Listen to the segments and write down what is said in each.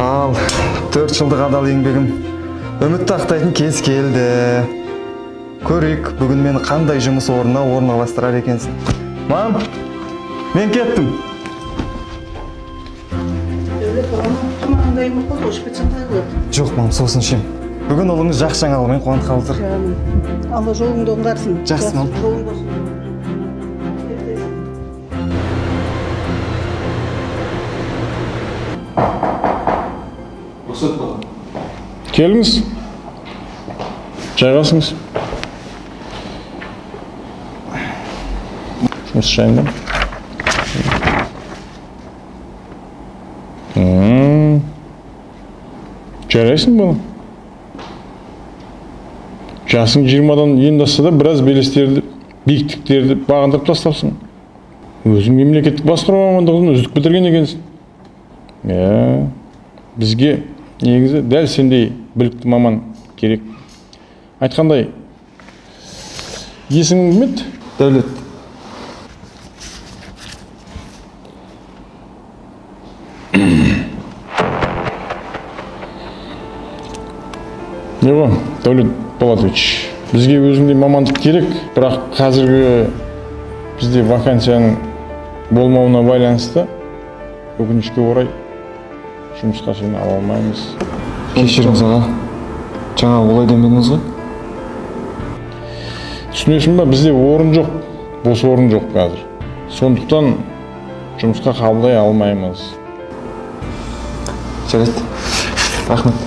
Ал 4 жылдық адал еңбегім үмітті ақтайтын кез келді. Көрейік, бүгін мені қандай жұмыс орнына орналастырар екенсің. Мам, мен кеттім. Жоқ, мам, сосын шем. Бүгін ұлыңыз жақсы жаңалығымен қуанып қалдыр. Алла жолыңды оңғарсын. Жақсы, мам. Келіңіз. Жайғасыңыз. Жұмыс жайында. Жарайсың бұл? Жасың 20-дан енді асса да біраз белестерді, биіктіктерді бағындырып тастапсың. Өзің мемлекеттік басқару мамандығын үздік бітірген екенсің. Бізге негізі дәл сендей білікті маман керек. Айтқандай, есімің кім еді? Дәулет. Не ғой, Дәулет Болатович, бізге өзіңдей мамандық керек, бірақ қазіргі бізде вакансияның болмауына байланысты өкінішке орай жұмысқа сені ала алмаймыз. Кешіріңіз аға. Жаңа олай демедіңіз ғой? Түсінесің ба, бізде орын жоқ, бос орын жоқ қазір. Сондықтан жұмысқа қабылдай алмаймыз. Жарайды. Рахмет.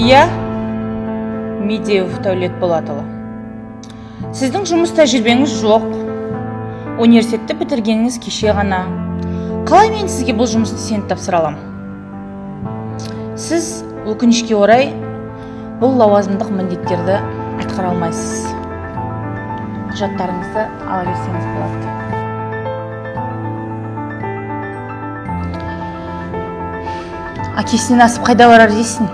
Иә, Медеуов Дәулет Болатұлы. Сіздің жұмыс тәжірибеңіз жоқ. Университетті бітіргеніңіз кеше ғана. Қалай мен сізге бұл жұмысты сеніп тапсыра аламын? Сіз өкінішке орай бұл лауазымдық міндеттерді атқара алмайсыз. Құжаттарыңызды ала берсеңіз болады. Әкесінен асып қайда барар дейсің?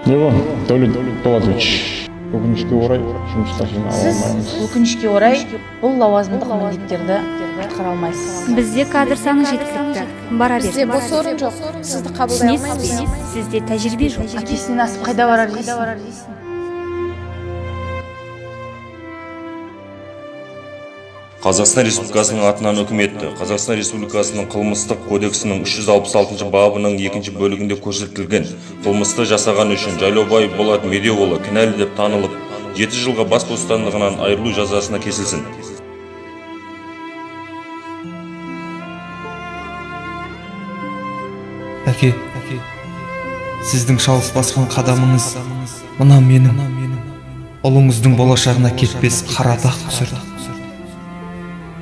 Не ғой, Дәулет Болатович, өкінішке орай жұмысқа сені ала алмаймыз. Сіз өкінішке орай бұл лауазымдық міндеттерді атқара алмайсыз. Бізде кадр саны жеткілікті. Бара бер. Бізде бос орын жоқ. Сізді қабылдай алмаймыз. Сізде тәжірибе жоқ. Әкесінен асып қайда барар дейсің? Қазақстан Республикасының атынан үкіметті Қазақстан Республикасының қылмыстық кодексінің 366 бабының 2 бөлігінде көрсетілген қылмысты жасаған үшін Жайлаубай Болат Медеуұлы кінәлі деп танылып, 7 жылға бас бостандығынан айырылу жазасына кесілсін. Әке, сіздің шалыс басқан қадамыңыз мына менің ұлыңыздың болашағына кетпес қара дақ түсірді.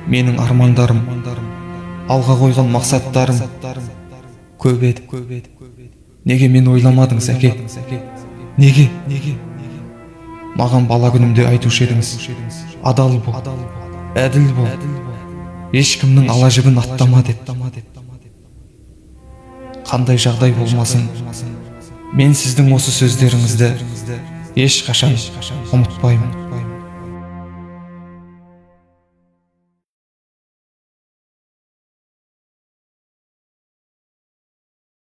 Менің армандарым, алға қойған мақсаттарым көп еді. Неге мен ойламадыңыз, әке? Неге? Маған бала күнімде айтушы едіңіз. Адал бол, әділ бол, ешкімнің ала жібін аттама деп. Қандай жағдай болмасын, мен сіздің осы сөздеріңізді ешқашан ұмытпаймын.